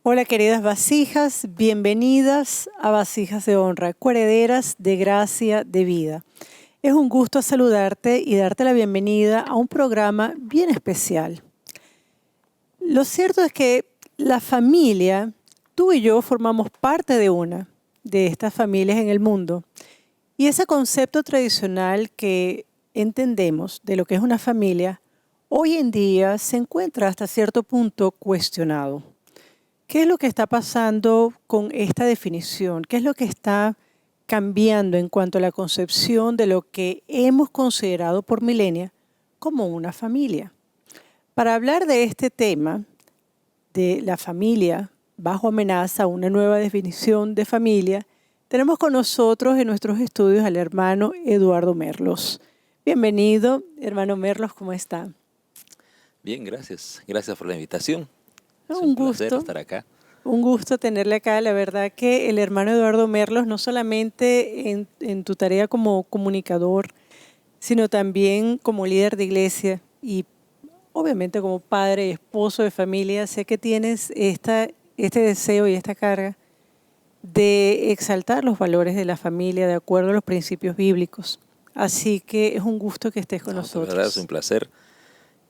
Hola queridas vasijas, bienvenidas a Vasijas de Honra, coherederas de gracia de vida. Es un gusto saludarte y darte la bienvenida a un programa bien especial. Lo cierto es que la familia, tú y yo formamos parte de una de estas familias en el mundo. Y ese concepto tradicional que entendemos de lo que es una familia, hoy en día se encuentra hasta cierto punto cuestionado. ¿Qué es lo que está pasando con esta definición? ¿Qué es lo que está cambiando en cuanto a la concepción de lo que hemos considerado por milenios como una familia? Para hablar de este tema, de la familia bajo amenaza, una nueva definición de familia, tenemos con nosotros en nuestros estudios al hermano Eduardo Merlos. Bienvenido, hermano Merlos, ¿cómo está? Bien, gracias. Gracias por la invitación. Es un Un placer gusto. estar acá. Un gusto tenerle acá. La verdad que el hermano Eduardo Merlos, no solamente en tu tarea como comunicador, sino también como líder de iglesia y obviamente como padre y esposo de familia, sé que tienes este deseo y esta carga de exaltar los valores de la familia de acuerdo a los principios bíblicos. Así que es un gusto que estés con No, de verdad es un nosotros. placer.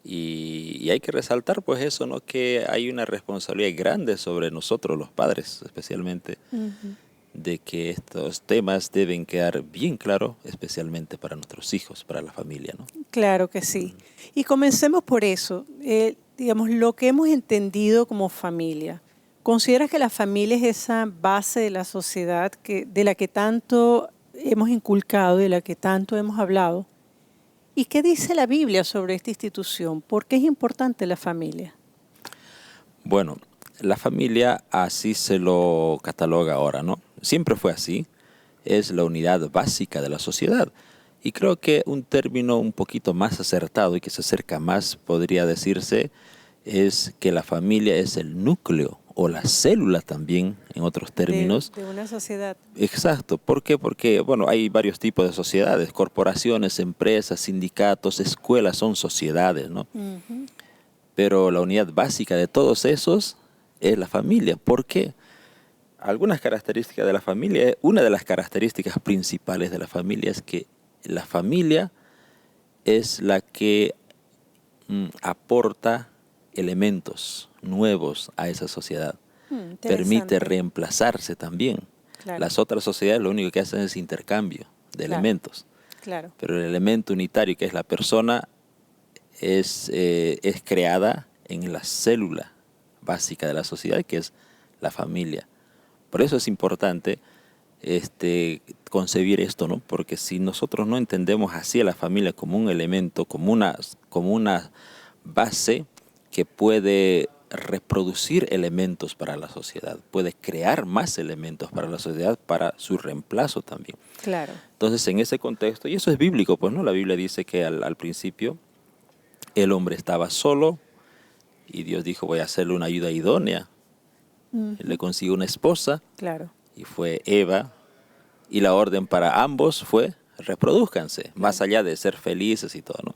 Y hay que resaltar pues eso, ¿no? Que hay una responsabilidad grande sobre nosotros los padres, especialmente, Ujú. de que estos temas deben quedar bien claros, especialmente para nuestros hijos, para la familia, ¿no? Claro que sí. Y comencemos por eso. Digamos, lo que hemos entendido como familia. ¿Consideras que la familia es esa base de la sociedad de la que tanto hemos inculcado, de la que tanto hemos hablado? ¿Y qué dice la Biblia sobre esta institución? ¿Por qué es importante la familia? Bueno, la familia así se lo cataloga ahora, ¿no? Siempre fue así. Es la unidad básica de la sociedad. Y creo que un término un poquito más acertado y que se acerca más, podría decirse, es que la familia es el núcleo o la célula también, en otros términos. De una sociedad. Exacto. ¿Por qué? Porque, bueno, hay varios tipos de sociedades, corporaciones, empresas, sindicatos, escuelas, son sociedades, ¿no? Ujú. Pero la unidad básica de todos esos es la familia. ¿Por qué? Algunas características de la familia, una de las características principales de la familia es que la familia es la que aporta elementos nuevos a esa sociedad. Permite Interesante. reemplazarse también. Claro, Las otras sociedades lo único que hacen es intercambio de claro, elementos. claro. Pero el elemento unitario que es la persona es creada en la célula básica de la sociedad, que es la familia. Por eso es importante concebir esto, ¿no? Porque si nosotros no entendemos así a la familia como un elemento, como una base que puede reproducir elementos para la sociedad, puede crear más elementos para la sociedad, para su reemplazo también. Claro. Entonces, en ese contexto, y eso es bíblico, pues, ¿no? La Biblia dice que al principio el hombre estaba solo y Dios dijo, voy a hacerle una ayuda idónea. Le Ujú. consiguió una esposa Claro, y fue Eva. Y la orden para ambos fue reproduzcanse, más claro. allá de ser felices y todo, ¿no?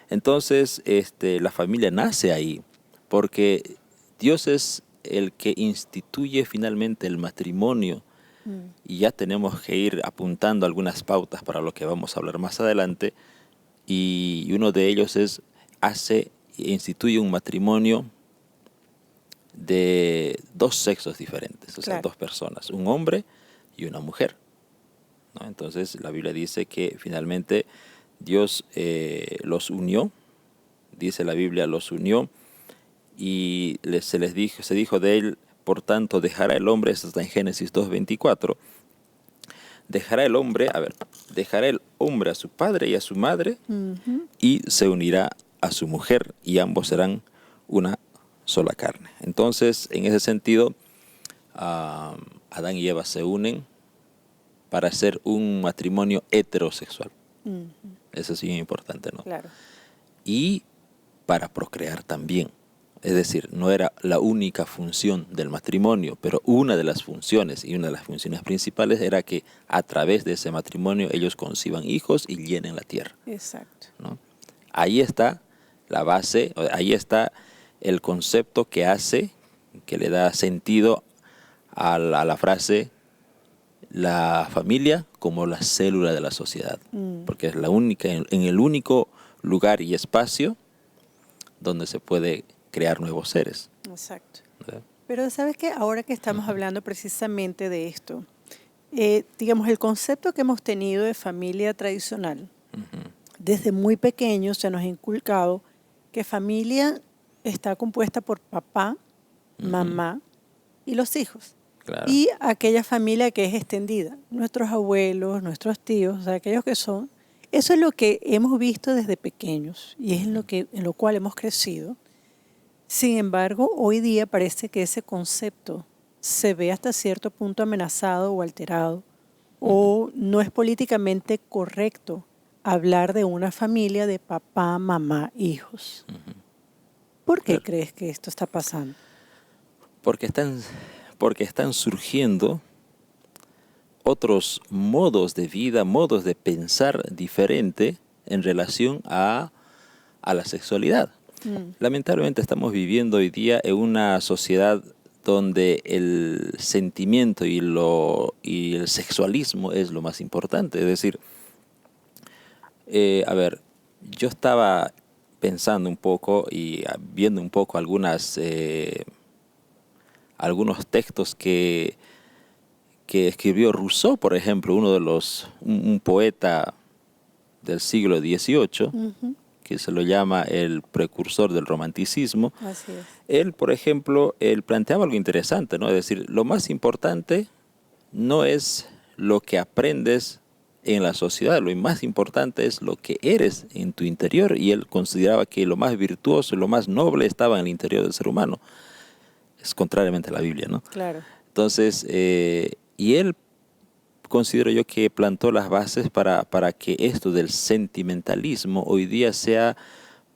Entonces, la familia nace ahí, porque Dios es el que instituye finalmente el matrimonio Mm. y ya tenemos que ir apuntando algunas pautas para lo que vamos a hablar más adelante y uno de ellos es instituye un matrimonio de dos sexos diferentes, o sea, Claro. dos personas, un hombre y una mujer, ¿no? Entonces la Biblia dice que finalmente Dios los unió, dice la Biblia, los unió y se dijo de él, por tanto dejará el hombre, esto está en Génesis 2:24, dejará el hombre a su padre y a su madre Ujú. y se unirá a su mujer y ambos serán una sola carne. Entonces, en ese sentido, Adán y Eva se unen para hacer un matrimonio heterosexual. Ujú. Eso sí es importante, ¿no? Claro. Y para procrear también. Es decir, no era la única función del matrimonio, pero una de las funciones y una de las funciones principales era que a través de ese matrimonio ellos conciban hijos y llenen la tierra, Exacto. ¿no? Ahí está la base, ahí está el concepto que hace que le da sentido a la frase la familia como la célula de la sociedad, porque es la única, en el único lugar y espacio donde se puede crear nuevos seres. Exacto. ¿Verdad? Pero ¿sabes qué? Ahora que estamos hablando precisamente de esto, digamos, el concepto que hemos tenido de familia tradicional, desde muy pequeños se nos ha inculcado que familia está compuesta por papá, mamá y los hijos. Claro. Y aquella familia que es extendida, nuestros abuelos, nuestros tíos, o sea, aquellos que son. Eso es lo que hemos visto desde pequeños y es en lo cual hemos crecido. Sin embargo, hoy día parece que ese concepto se ve hasta cierto punto amenazado o alterado, o no es políticamente correcto hablar de una familia de papá, mamá, hijos. ¿Por qué Claro. crees que esto está pasando? Porque están surgiendo otros modos de vida, modos de pensar diferente en relación a la sexualidad. Lamentablemente estamos viviendo hoy día en una sociedad donde el sentimiento y el sexualismo es lo más importante. Es decir, yo estaba pensando un poco y viendo un poco algunos textos que escribió Rousseau, por ejemplo, un poeta del siglo XVIII, que se lo llama el precursor del romanticismo. Así es. Él, por ejemplo, planteaba algo interesante, ¿no? Es decir, lo más importante no es lo que aprendes en la sociedad, lo más importante es lo que eres en tu interior, y él consideraba que lo más virtuoso, lo más noble estaba en el interior del ser humano. Es contrariamente a la Biblia, ¿no? Claro. Entonces, y él, considero yo, que plantó las bases para que esto del sentimentalismo hoy día sea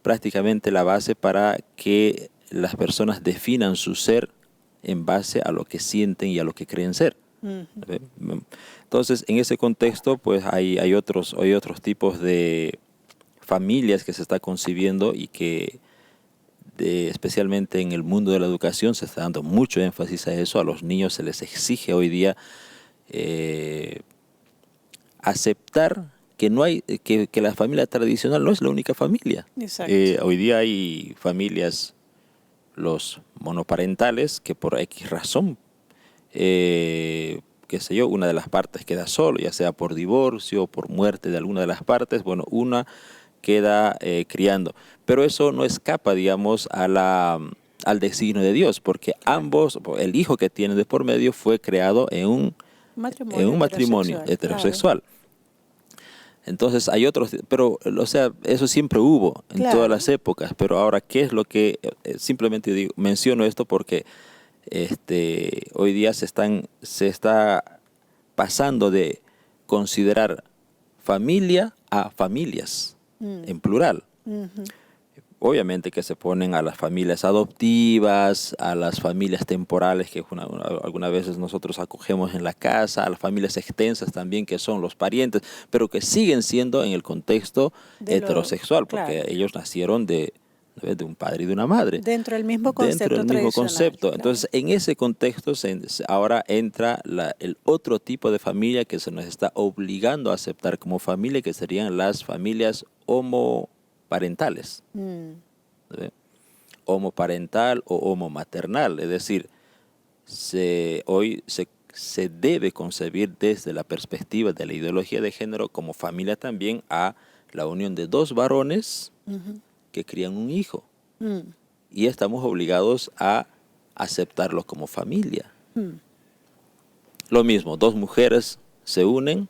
prácticamente la base para que las personas definan su ser en base a lo que sienten y a lo que creen ser. Entonces, en ese contexto, pues hay otros tipos de familias que se está concibiendo y que especialmente en el mundo de la educación se está dando mucho énfasis a eso. A los niños se les exige hoy día aceptar que la familia tradicional no es la única familia. Exacto. Hoy día hay familias, los monoparentales, que por X razón, qué sé yo, una de las partes queda solo, ya sea por divorcio o por muerte de alguna de las partes, bueno, una queda criando. Pero eso no escapa, digamos, al designio de Dios, porque ambos, el hijo que tienen de por medio fue creado en un matrimonio heterosexual. Claro. Entonces hay otros, pero o sea, eso siempre hubo en todas las épocas, pero ahora, ¿qué es lo que simplemente menciono esto porque hoy día se está pasando de considerar familia a familias en plural? Obviamente que se ponen a las familias adoptivas, a las familias temporales que algunas veces nosotros acogemos en la casa, a las familias extensas también, que son los parientes, pero que siguen siendo en el contexto heterosexual, porque ellos nacieron de un padre y de una madre. Dentro del mismo concepto. Claro. Entonces, en ese contexto ahora entra el otro tipo de familia que se nos está obligando a aceptar como familia, que serían las familias homoparentales. Homoparental o homomaternal, es decir, hoy se debe concebir desde la perspectiva de la ideología de género como familia también a la unión de dos varones que crían un hijo. Y estamos obligados a aceptarlos como familia. Lo mismo, dos mujeres se unen,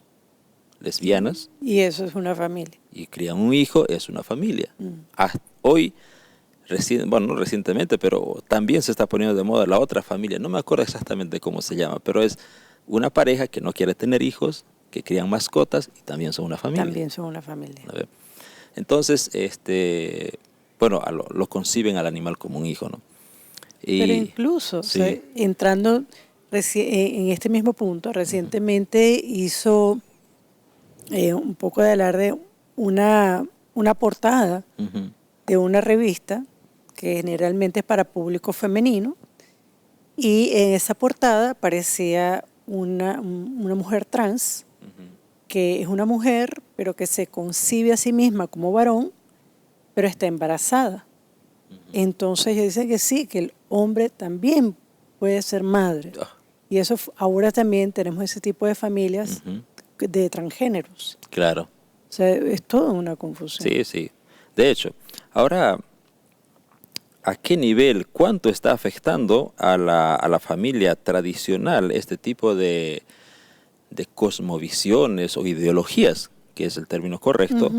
lesbianas. Y eso es una familia. Y crían un hijo, es una familia. Hoy, no recientemente, pero también se está poniendo de moda la otra familia. No me acuerdo exactamente cómo se llama, pero es una pareja que no quiere tener hijos, que crían mascotas y también son una familia. También son una familia. Entonces, lo conciben al animal como un hijo, ¿no? Pero incluso, sí. O sea, entrando en este mismo punto, recientemente hizo un poco de alarde una portada de una revista que generalmente es para público femenino, Y en esa portada aparecía una mujer trans, que es una mujer, pero que se concibe a sí misma como varón, pero está embarazada. Entonces ellos dicen que sí, que el hombre también puede ser madre. Y eso ahora también tenemos ese tipo de familias de transgéneros. Claro. O sea, es toda una confusión. Sí, sí. De hecho, ahora, ¿a qué nivel, cuánto está afectando a la familia tradicional este tipo de cosmovisiones o ideologías, que es el término correcto?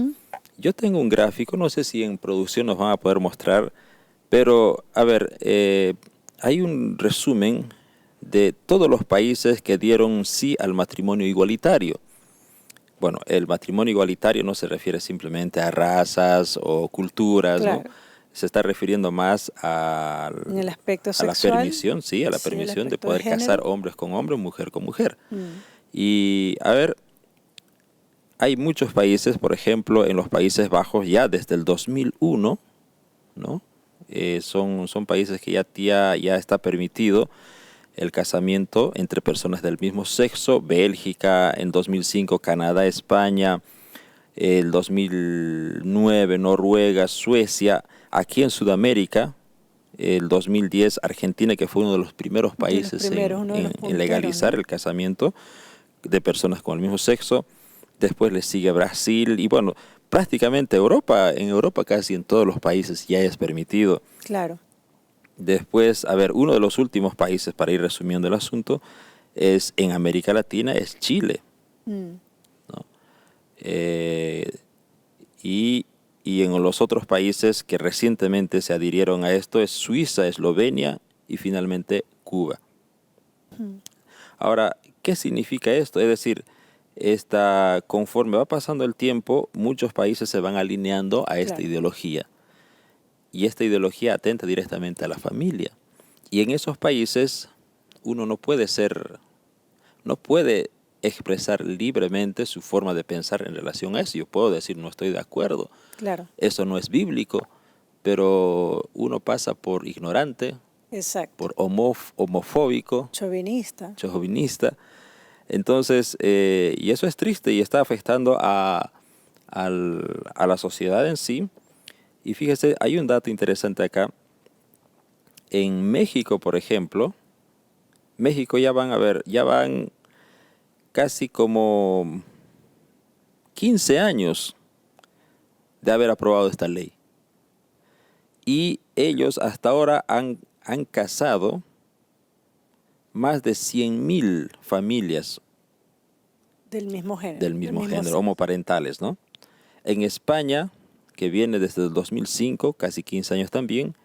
Yo tengo un gráfico, no sé si en producción nos van a poder mostrar, pero a ver, hay un resumen de todos los países que dieron sí al matrimonio igualitario. Bueno, el matrimonio igualitario no se refiere simplemente a razas o culturas, Claro. ¿no? Se está refiriendo más En el aspecto a la sexual. permisión, sí, a la Sí, el permisión de aspecto poder género. casar hombres con hombres, mujer con mujer. Y a ver, hay muchos países, por ejemplo, en los Países Bajos ya desde el 2001, ¿no? Son países que ya está permitido el casamiento entre personas del mismo sexo. Bélgica en 2005, Canadá, España, el 2009, Noruega, Suecia. Aquí en Sudamérica, el 2010, Argentina, que fue uno de los primeros países en legalizar, ¿no?, el casamiento de personas con el mismo sexo. Después le sigue Brasil y bueno, prácticamente en Europa casi en todos los países ya es permitido. Claro. Después, a ver, uno de los últimos países, para ir resumiendo el asunto, es en América Latina, es Chile. ¿No? Y en los otros países que recientemente se adhirieron a esto es Suiza, Eslovenia y finalmente Cuba. Ahora, ¿qué significa esto? Es decir, conforme va pasando el tiempo, muchos países se van alineando a esta ideología. Y esta ideología atenta directamente a la familia. Y en esos países uno no puede expresar libremente su forma de pensar en relación a eso. Yo puedo decir no estoy de acuerdo. Claro. Eso no es bíblico, pero uno pasa por ignorante, exacto, por homofóbico, chauvinista. Entonces, y eso es triste y está afectando a la sociedad en sí. Y fíjese, hay un dato interesante acá. En México, por ejemplo, México ya van casi como 15 años de haber aprobado esta ley. Y ellos hasta ahora han casado más de 100,000 familias del mismo género. Del mismo género, homoparentales, ¿no? En España, que viene desde el 2005, casi 15 años también,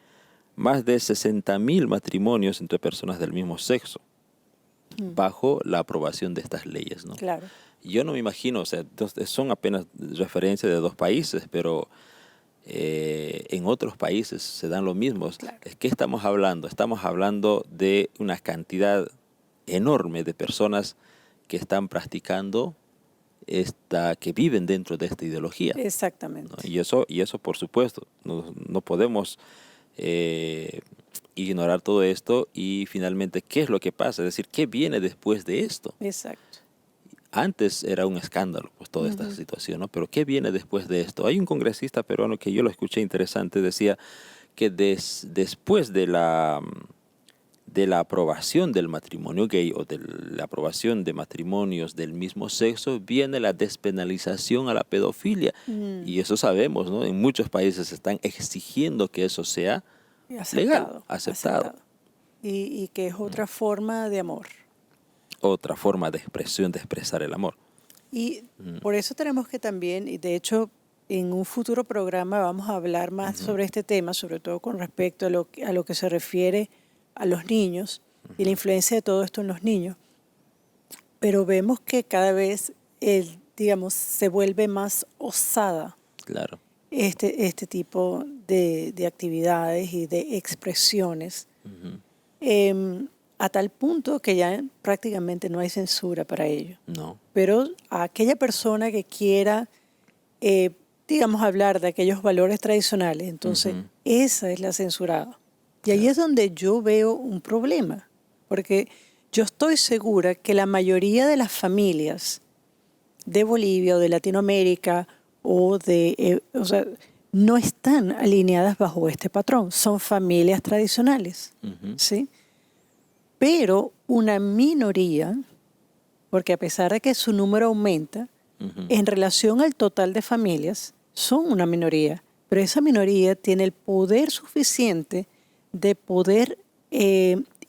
más de 60,000 matrimonios entre personas del mismo sexo, bajo la aprobación de estas leyes, ¿no? Claro. Yo no me imagino, o sea, son apenas referencias de 2 países, pero en otros países se dan lo mismo. Claro. ¿Qué estamos hablando? Estamos hablando de una cantidad enorme de personas que están practicando que viven dentro de esta ideología. Exactamente. ¿No? Y eso por supuesto, no podemos ignorar todo esto. Y finalmente, ¿qué es lo que pasa? Es decir, ¿qué viene después de esto? Exacto. Antes era un escándalo, pues, toda esta situación, ¿no? Pero ¿qué viene después de esto? Hay un congresista peruano que yo lo escuché interesante, decía que después de la aprobación del matrimonio gay o de la aprobación de matrimonios del mismo sexo, viene la despenalización a la pedofilia. Y eso sabemos, ¿no? En muchos países están exigiendo que eso sea legal, aceptado. Y que es otra forma de amor. Otra forma de expresión, de expresar el amor. Y por eso tenemos que también, y de hecho en un futuro programa vamos a hablar más sobre este tema, sobre todo con respecto a lo que se refiere a los niños y la influencia de todo esto en los niños. Pero vemos que cada vez, se vuelve más osada. Claro. Este tipo de actividades y de expresiones. A tal punto que ya prácticamente no hay censura para ello. No. Pero a aquella persona que quiera, hablar de aquellos valores tradicionales, entonces esa es la censurada. Y ahí es donde yo veo un problema. Porque yo estoy segura que la mayoría de las familias de Bolivia o de Latinoamérica o sea, no están alineadas bajo este patrón. Son familias tradicionales, ¿sí? Pero una minoría, porque a pesar de que su número aumenta, en relación al total de familias, son una minoría. Pero esa minoría tiene el poder suficiente de poder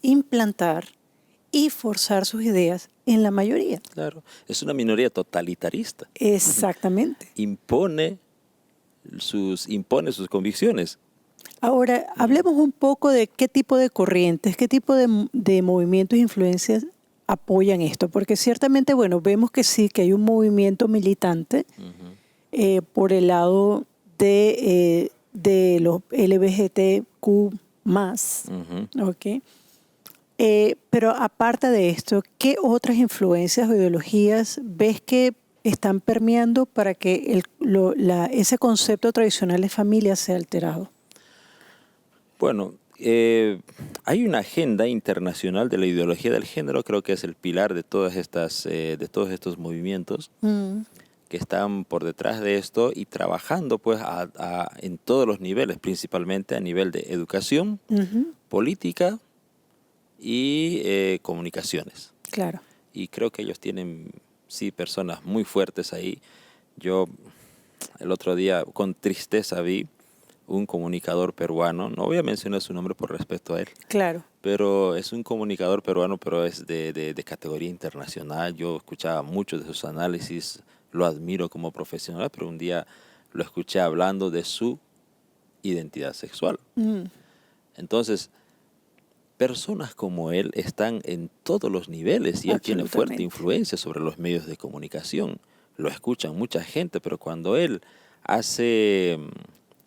implantar y forzar sus ideas en la mayoría. Claro, es una minoría totalitarista. Exactamente. Impone sus convicciones. Ahora, hablemos un poco de qué tipo de corrientes, qué tipo de movimientos e influencias apoyan esto, porque ciertamente, bueno, vemos que sí, que hay un movimiento militante por el lado de los LGBTQ+, ¿ok? Pero aparte de esto, ¿qué otras influencias o ideologías ves que están permeando para que ese concepto tradicional de familia sea alterado? Bueno, hay una agenda internacional de la ideología del género, creo que es el pilar de todos estos movimientos que están por detrás de esto y trabajando pues en todos los niveles, principalmente a nivel de educación, política y comunicaciones. Claro. Y creo que ellos tienen, sí, personas muy fuertes ahí. Yo el otro día con tristeza vi un comunicador peruano, no voy a mencionar su nombre por respeto a él, Claro. pero es un comunicador peruano, pero es de categoría internacional. Yo escuchaba muchos de sus análisis, lo admiro como profesional, pero un día lo escuché hablando de su identidad sexual. Entonces, personas como él están en todos los niveles y él tiene fuerte influencia sobre los medios de comunicación. Lo escuchan mucha gente, pero cuando él hace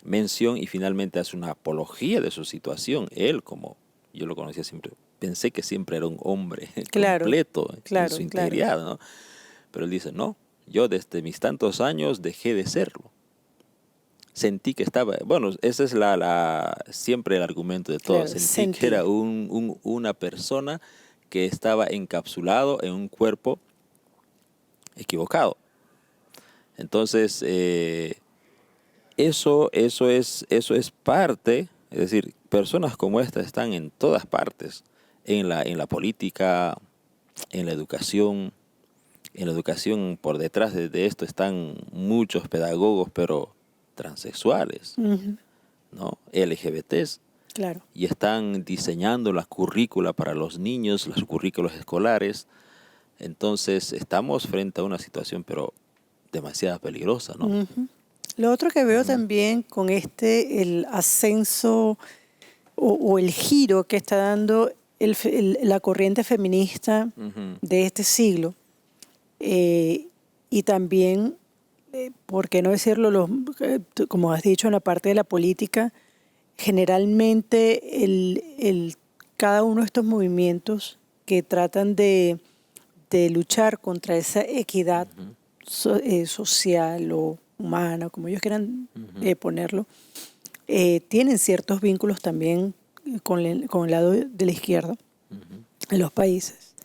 mención y finalmente hace una apología de su situación, él, como yo lo conocía siempre, pensé que siempre era un hombre completo en su integridad, ¿no? Pero él dice, no, yo desde mis tantos años dejé de serlo. Sentí que estaba, bueno, ese es siempre el argumento de todos, sentí que era una persona que estaba encapsulado en un cuerpo equivocado. Entonces, eso es parte, es decir, personas como esta están en todas partes, en la política, en la educación. En la educación, por detrás de esto están muchos pedagogos, pero transexuales, ¿no? LGBTs. Claro. Y están diseñando la currícula para los niños, las currículas escolares. Entonces, estamos frente a una situación, pero demasiado peligrosa, ¿no? Lo otro que veo también con el ascenso o el giro que está dando la corriente feminista de este siglo, y también, por qué no decirlo, como has dicho, en la parte de la política, generalmente cada uno de estos movimientos que tratan de luchar contra esa equidad social o humana, como ellos quieran ponerlo, tienen ciertos vínculos también con el lado de la izquierda en los países.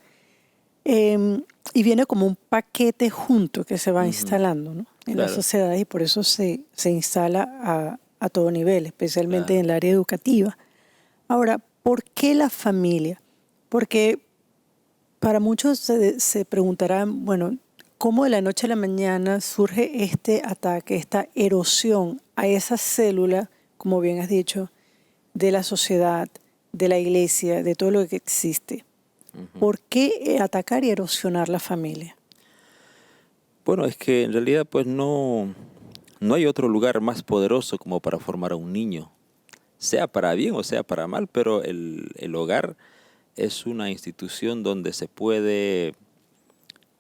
Y viene como un paquete junto que se va instalando, ¿no? En la sociedad, y por eso se instala a todo nivel, especialmente en el área educativa. Ahora, ¿por qué la familia? Porque para muchos se preguntarán, bueno, ¿cómo de la noche a la mañana surge este ataque, esta erosión a esa célula, como bien has dicho, de la sociedad, de la iglesia, de todo lo que existe? ¿Por qué atacar y erosionar la familia? Bueno, es que en realidad pues no hay otro lugar más poderoso como para formar a un niño, sea para bien o sea para mal, pero el hogar es una institución donde se puede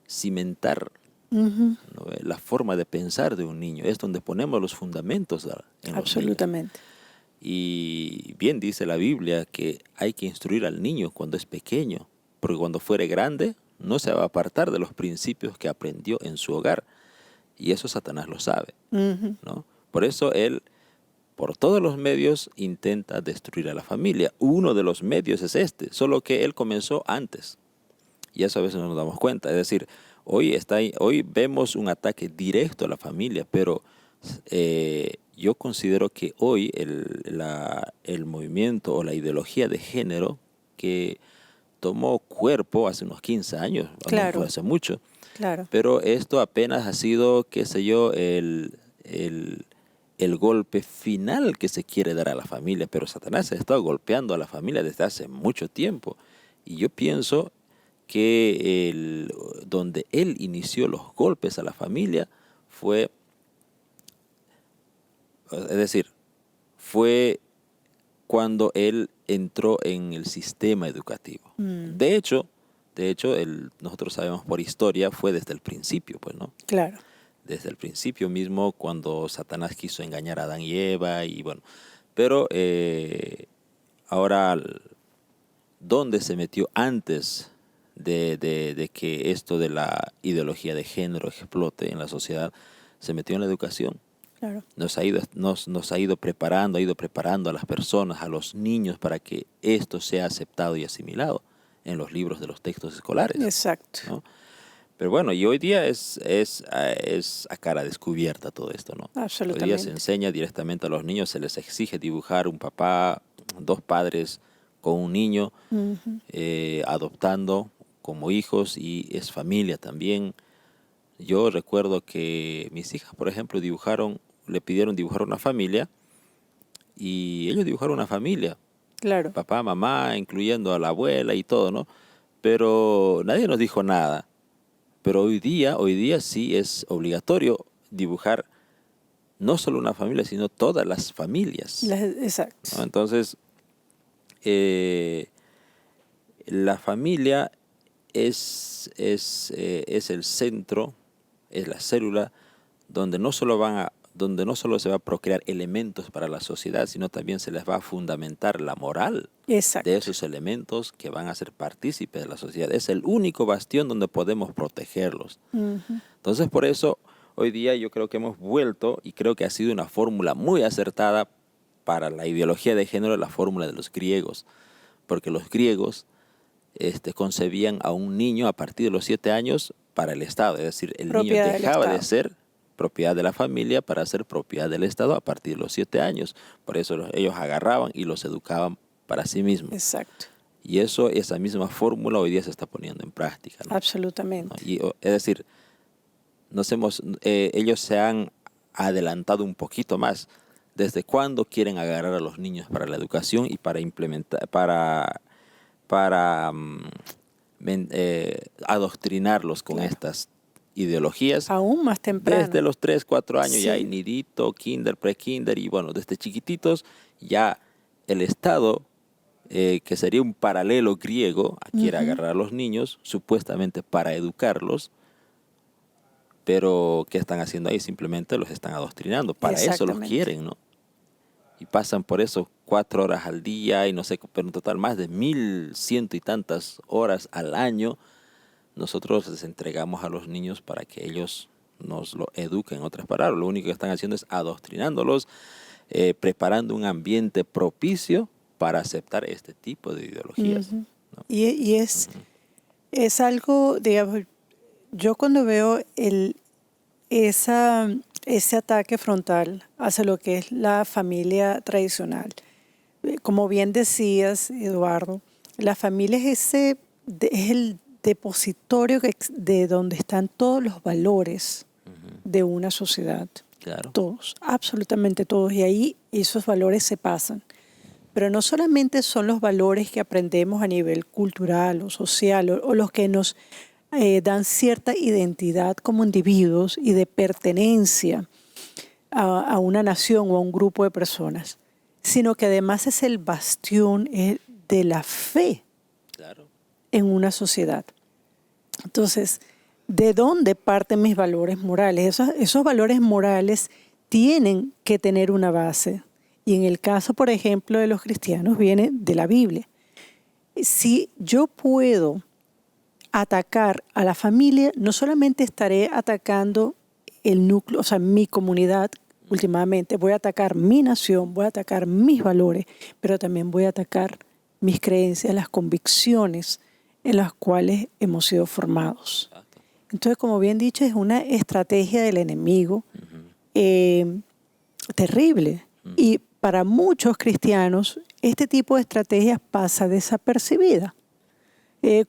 cimentar ¿no? la forma de pensar de un niño. Es donde ponemos los fundamentos en los Absolutamente. niños. Y bien dice la Biblia que hay que instruir al niño cuando es pequeño, porque cuando fuere grande no se va a apartar de los principios que aprendió en su hogar. Y eso Satanás lo sabe, ¿no? Por eso él por todos los medios intenta destruir a la familia. Uno de los medios es este, solo que él comenzó antes. Y eso a veces no nos damos cuenta. Es decir, hoy vemos un ataque directo a la familia, pero yo considero que hoy el movimiento o la ideología de género que tomó cuerpo hace unos 15 años, no fue hace mucho, pero esto apenas ha sido, qué sé yo, el golpe final que se quiere dar a la familia, pero Satanás ha estado golpeando a la familia desde hace mucho tiempo. Y yo pienso que donde él inició los golpes a la familia fue cuando él entró en el sistema educativo. De hecho, nosotros sabemos por historia, fue desde el principio, pues, ¿no? Claro. Desde el principio mismo, cuando Satanás quiso engañar a Adán y Eva, y bueno. Pero ahora, ¿dónde se metió antes de que esto de la ideología de género explote en la sociedad? Se metió en la educación. Claro. Nos ha ido preparando a las personas, a los niños, para que esto sea aceptado y asimilado en los libros de los textos escolares. Exacto. ¿No? Pero bueno, y hoy día es a cara descubierta todo esto, ¿no? Absolutamente. Hoy día se enseña directamente a los niños, se les exige dibujar un papá, dos padres con un niño, adoptando como hijos, y es familia también. Yo recuerdo que mis hijas, por ejemplo, le pidieron dibujar una familia, y ellos dibujaron una familia. Claro. Papá, mamá, incluyendo a la abuela y todo, ¿no? Pero nadie nos dijo nada. Pero hoy día sí es obligatorio dibujar no solo una familia, sino todas las familias. Exacto. ¿No? Entonces, la familia es el centro, es la célula donde no solo se va a procrear elementos para la sociedad, sino también se les va a fundamentar la moral. Exacto. De esos elementos que van a ser partícipes de la sociedad. Es el único bastión donde podemos protegerlos. Entonces, por eso, hoy día yo creo que hemos vuelto, y creo que ha sido una fórmula muy acertada para la ideología de género, la fórmula de los griegos. Porque los griegos concebían a un niño a partir de los 7 años para el Estado. Es decir, el niño dejaba de ser propiedad de la familia para ser propiedad del Estado a partir de los 7 años. Por eso ellos agarraban y los educaban para sí mismos. Exacto. Y esa misma fórmula hoy día se está poniendo en práctica, ¿no? Absolutamente. ¿No? Y, es decir, ellos se han adelantado un poquito más. ¿Desde cuándo quieren agarrar a los niños para la educación y para implementar, adoctrinarlos con estas ideologías? Aún más temprano. Desde los 3, 4 años Sí. ya hay nidito, kinder, pre-kinder, y bueno, desde chiquititos ya el Estado, que sería un paralelo griego, quiere agarrar a los niños supuestamente para educarlos, pero ¿qué están haciendo ahí? Simplemente los están adoctrinando. Para eso los quieren, ¿no? Y pasan por eso 4 horas al día, y no sé, pero en total más de 1,100 y tantas horas al año. Nosotros les entregamos a los niños para que ellos nos lo eduquen. En otras palabras, lo único que están haciendo es adoctrinándolos, preparando un ambiente propicio para aceptar este tipo de ideologías. ¿No? Y es algo, digamos, yo cuando veo ese ataque frontal hacia lo que es la familia tradicional, como bien decías, Eduardo, la familia es el depositorio de donde están todos los valores de una sociedad. Claro. Todos, absolutamente todos. Y ahí esos valores se pasan. Pero no solamente son los valores que aprendemos a nivel cultural o social, o los que nos dan cierta identidad como individuos y de pertenencia a una nación o a un grupo de personas, sino que además es el bastión de la fe. Claro. En una sociedad. Entonces, ¿de dónde parten mis valores morales? Esos valores morales tienen que tener una base. Y en el caso, por ejemplo, de los cristianos, viene de la Biblia. Si yo puedo atacar a la familia, no solamente estaré atacando el núcleo, o sea, mi comunidad últimamente. Voy a atacar mi nación, voy a atacar mis valores, pero también voy a atacar mis creencias, las convicciones en las cuales hemos sido formados. Exacto. Entonces, como bien dicho, es una estrategia del enemigo Ujú. terrible. Y para muchos cristianos, este tipo de estrategias pasa desapercibida.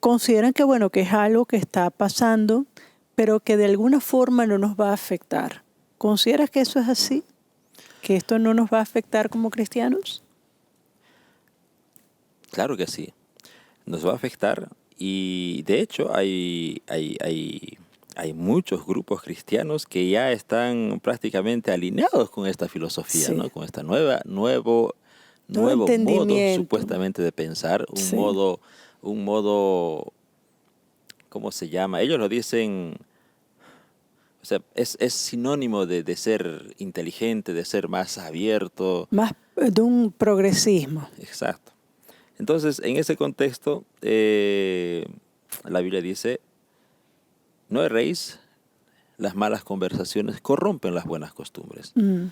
Consideran que, bueno, que es algo que está pasando, pero que de alguna forma no nos va a afectar. ¿Consideras que eso es así? ¿Que esto no nos va a afectar como cristianos? Claro que sí, nos va a afectar y de hecho hay muchos grupos cristianos que ya están prácticamente alineados con esta filosofía, Sí. ¿no? Con esta nuevo Nuevo modo entendimiento. supuestamente de pensar, Sí. un modo, ¿cómo se llama? Ellos lo dicen, o sea, es sinónimo de ser inteligente, de ser más abierto. Más de un progresismo. Exacto. Entonces, en ese contexto, la Biblia dice, no erréis, las malas conversaciones corrompen las buenas costumbres. Mm,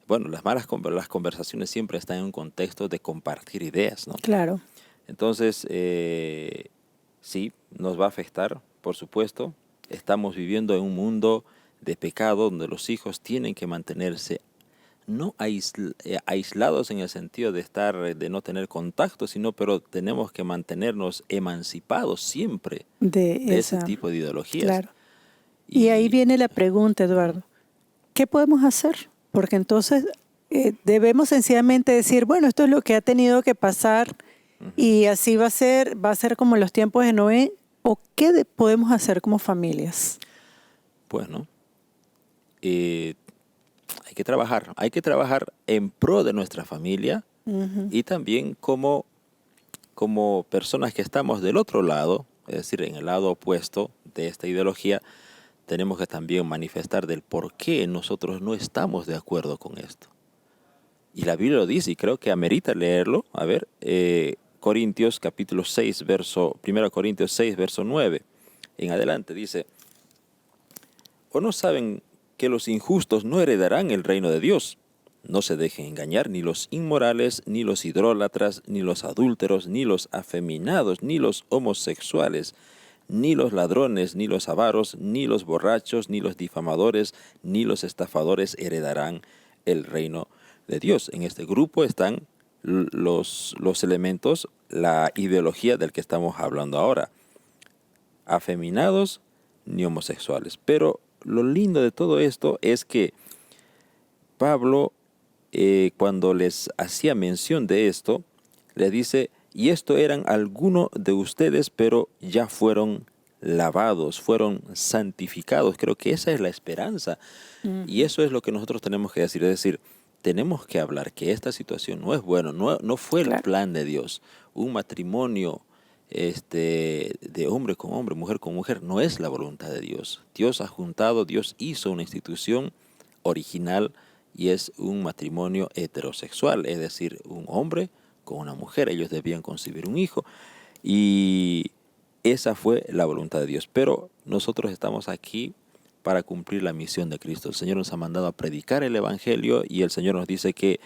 Bueno, las conversaciones siempre están en un contexto de compartir ideas, ¿no? claro. Entonces, sí, nos va a afectar, por supuesto. Estamos viviendo en un mundo de pecado donde los hijos tienen que mantenerse no aislados en el sentido de de no tener contacto, pero tenemos que mantenernos emancipados siempre De de ese esa, tipo de ideologías. claro. Y ahí Y viene la pregunta, Eduardo. ¿Qué podemos hacer? Porque entonces debemos sencillamente decir, bueno, esto es lo que ha tenido que pasar y así va a ser como en los tiempos de Noé. ¿O qué podemos hacer como familias? bueno, eh, hay que trabajar en pro de nuestra familia Ujú. y también como personas que estamos del otro lado, es decir, en el lado opuesto de esta ideología, tenemos que también manifestar del por qué nosotros no estamos de acuerdo con esto. Y la Biblia lo dice y creo que amerita leerlo. A ver, Corintios capítulo 6, 1 Corintios 6, verso 9. En adelante dice, ¿o no saben que los injustos no heredarán el reino de Dios? No se dejen engañar ni los inmorales, ni los idólatras, ni los adúlteros, ni los afeminados, ni los homosexuales, ni los ladrones, ni los avaros, ni los borrachos, ni los difamadores, ni los estafadores heredarán el reino de Dios. En este grupo están los elementos, la ideología del que estamos hablando ahora. Afeminados ni homosexuales. Pero lo lindo de todo esto es que Pablo, cuando les hacía mención de esto, les dice, y esto eran algunos de ustedes, pero ya fueron lavados, fueron santificados. Creo que esa es la esperanza. Y Ujú. eso es lo que nosotros tenemos que decir. Es decir, tenemos que hablar que esta situación no es bueno, no fue el Claro. plan de Dios. Un matrimonio de hombre con hombre, mujer con mujer, no es la voluntad de Dios. Dios ha juntado, Dios hizo una institución original y es un matrimonio heterosexual, es decir, un hombre con una mujer. Ellos debían concebir un hijo y esa fue la voluntad de Dios. Pero nosotros estamos aquí para cumplir la misión de Cristo. El Señor nos ha mandado a predicar el Evangelio y el Señor nos dice que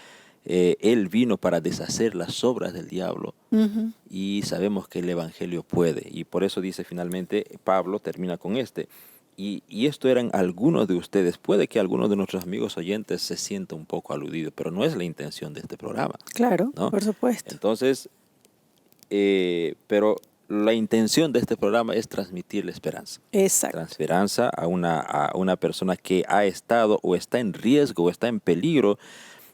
Él vino para deshacer las obras del diablo Ujú. y sabemos que el Evangelio puede. Y por eso dice finalmente, Pablo termina con y esto eran algunos de ustedes. Puede que algunos de nuestros amigos oyentes se sienta un poco aludidos, pero no es la intención de este programa, Claro, ¿no? por supuesto. Entonces, pero la intención de este programa es transmitir la esperanza. Exacto. Esperanza a una persona que ha estado o está en riesgo o está en peligro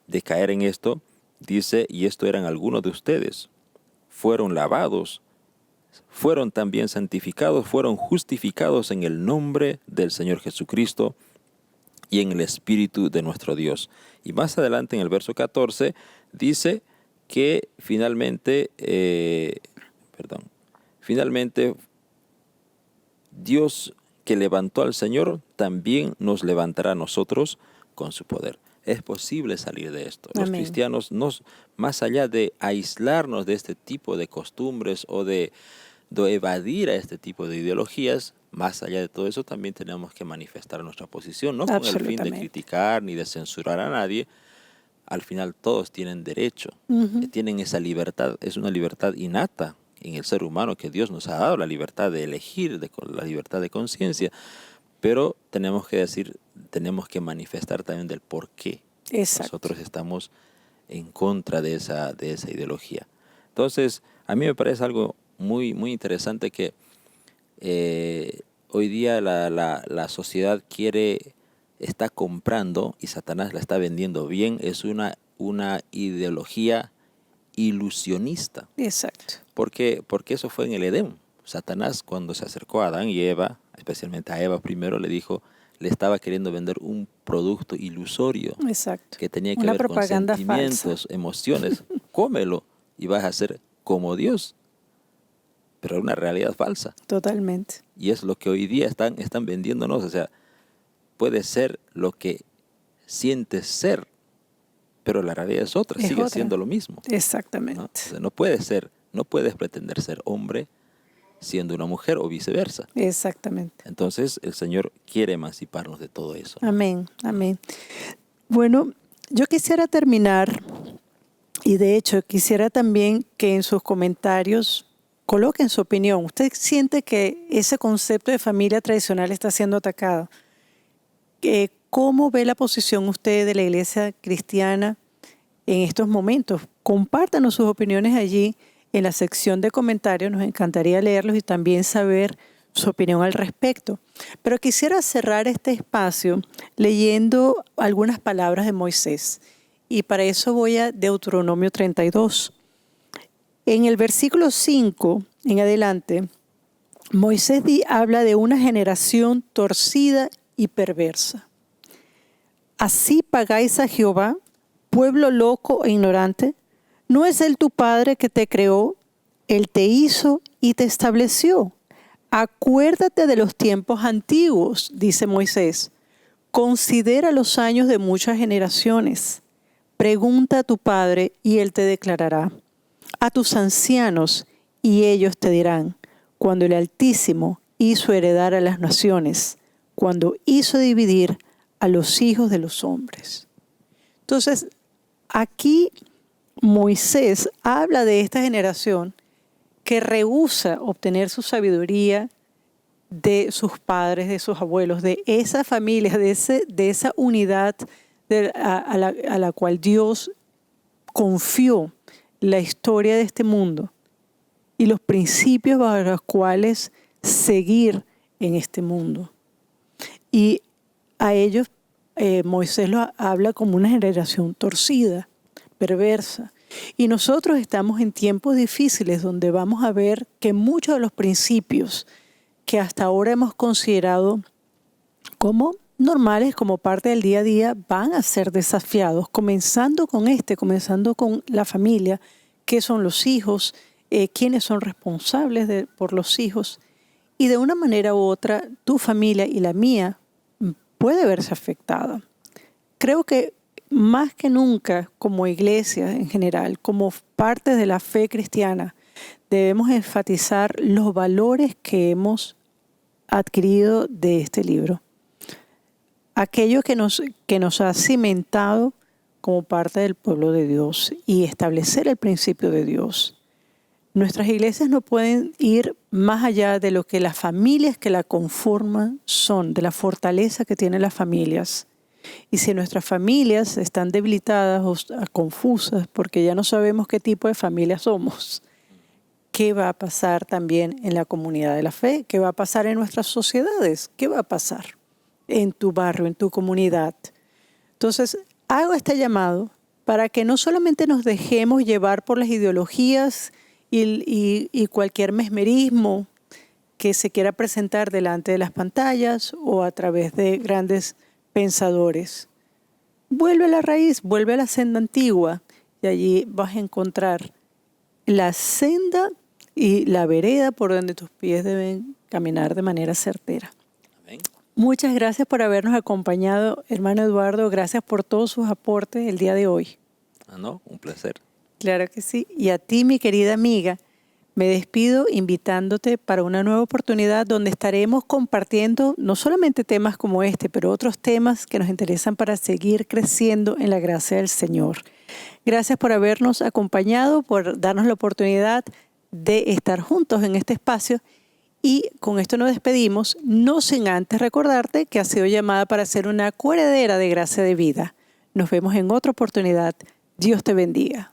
de caer en esto. Dice, y esto eran algunos de ustedes. Fueron lavados, fueron también santificados, fueron justificados en el nombre del Señor Jesucristo y en el Espíritu de nuestro Dios. Y más adelante en el verso 14 dice que finalmente Dios que levantó al Señor también nos levantará a nosotros con su poder. Es posible salir de esto. Los Amén. cristianos, más allá de aislarnos de este tipo de costumbres o de de evadir a este tipo de ideologías, más allá de todo eso, también tenemos que manifestar nuestra posición, no con el fin de Absolutamente. criticar ni de censurar a nadie. Al final todos tienen derecho, tienen esa libertad, es una libertad innata en el ser humano que Dios nos ha dado, la libertad de elegir, la libertad de conciencia, pero tenemos que decir, tenemos que manifestar también del por qué Exacto. nosotros estamos en contra de esa ideología. Entonces, a mí me parece algo muy, muy interesante que hoy día la sociedad está comprando y Satanás la está vendiendo bien, es una ideología ilusionista. Exacto. Porque eso fue en el Edén. Satanás, cuando se acercó a Adán y Eva, especialmente a Eva primero, le estaba queriendo vender un producto ilusorio. Exacto. Que tenía que Una ver con propaganda sentimientos, falsa. emociones. Cómelo y vas a ser como Dios. Pero es una realidad falsa. Totalmente. Y es lo que hoy día están vendiéndonos. O sea, puede ser lo que sientes ser, pero la realidad es otra, sigue siendo lo mismo. Exactamente. ¿No? O sea, no puedes pretender ser hombre siendo una mujer o viceversa. Exactamente. Entonces el Señor quiere emanciparnos de todo eso, ¿no? Amén, amén. Bueno, yo quisiera terminar y de hecho quisiera también que en sus comentarios coloquen su opinión. ¿Usted siente que ese concepto de familia tradicional está siendo atacado? ¿Cómo ve la posición usted de la Iglesia cristiana en estos momentos? Compártanos sus opiniones allí en la sección de comentarios. Nos encantaría leerlos y también saber su opinión al respecto. Pero quisiera cerrar este espacio leyendo algunas palabras de Moisés. Y para eso voy a Deuteronomio 32. En el versículo 5 en adelante, Moisés habla de una generación torcida y perversa. Así pagáis a Jehová, pueblo loco e ignorante. ¿No es Él tu Padre que te creó? Él te hizo y te estableció. Acuérdate de los tiempos antiguos, dice Moisés. Considera los años de muchas generaciones. Pregunta a tu Padre y Él te declarará. A tus ancianos y ellos te dirán, cuando el Altísimo hizo heredar a las naciones, cuando hizo dividir a los hijos de los hombres. Entonces, aquí Moisés habla de esta generación que rehúsa obtener su sabiduría de sus padres, de sus abuelos, de esa familia, de esa unidad a la cual Dios confió la historia de este mundo y los principios bajo los cuales seguir en este mundo. Y a ellos Moisés los habla como una generación torcida, perversa. Y nosotros estamos en tiempos difíciles donde vamos a ver que muchos de los principios que hasta ahora hemos considerado como normales, como parte del día a día, van a ser desafiados, comenzando con la familia, qué son los hijos, quiénes son responsables por los hijos. Y de una manera u otra, tu familia y la mía puede verse afectada. Creo que más que nunca, como iglesia en general, como parte de la fe cristiana, debemos enfatizar los valores que hemos adquirido de este libro. Aquello que nos ha cimentado como parte del pueblo de Dios y establecer el principio de Dios. Nuestras iglesias no pueden ir más allá de lo que las familias que la conforman son, de la fortaleza que tienen las familias. Y si nuestras familias están debilitadas o confusas porque ya no sabemos qué tipo de familia somos, ¿qué va a pasar también en la comunidad de la fe? ¿Qué va a pasar en nuestras sociedades? ¿Qué va a pasar en tu barrio, en tu comunidad? Entonces, hago este llamado para que no solamente nos dejemos llevar por las ideologías y cualquier mesmerismo que se quiera presentar delante de las pantallas o a través de grandes pensadores. Vuelve a la raíz, vuelve a la senda antigua y allí vas a encontrar la senda y la vereda por donde tus pies deben caminar de manera certera. Amén. Muchas gracias por habernos acompañado, hermano Eduardo. Gracias por todos sus aportes el día de hoy. No, un placer. Claro que sí. Y a ti, mi querida amiga, Me despido invitándote para una nueva oportunidad donde estaremos compartiendo no solamente temas como este, pero otros temas que nos interesan para seguir creciendo en la gracia del Señor. Gracias por habernos acompañado, por darnos la oportunidad de estar juntos en este espacio. Y con esto nos despedimos, no sin antes recordarte que has sido llamada para ser una coheredera de gracia de vida. Nos vemos en otra oportunidad. Dios te bendiga.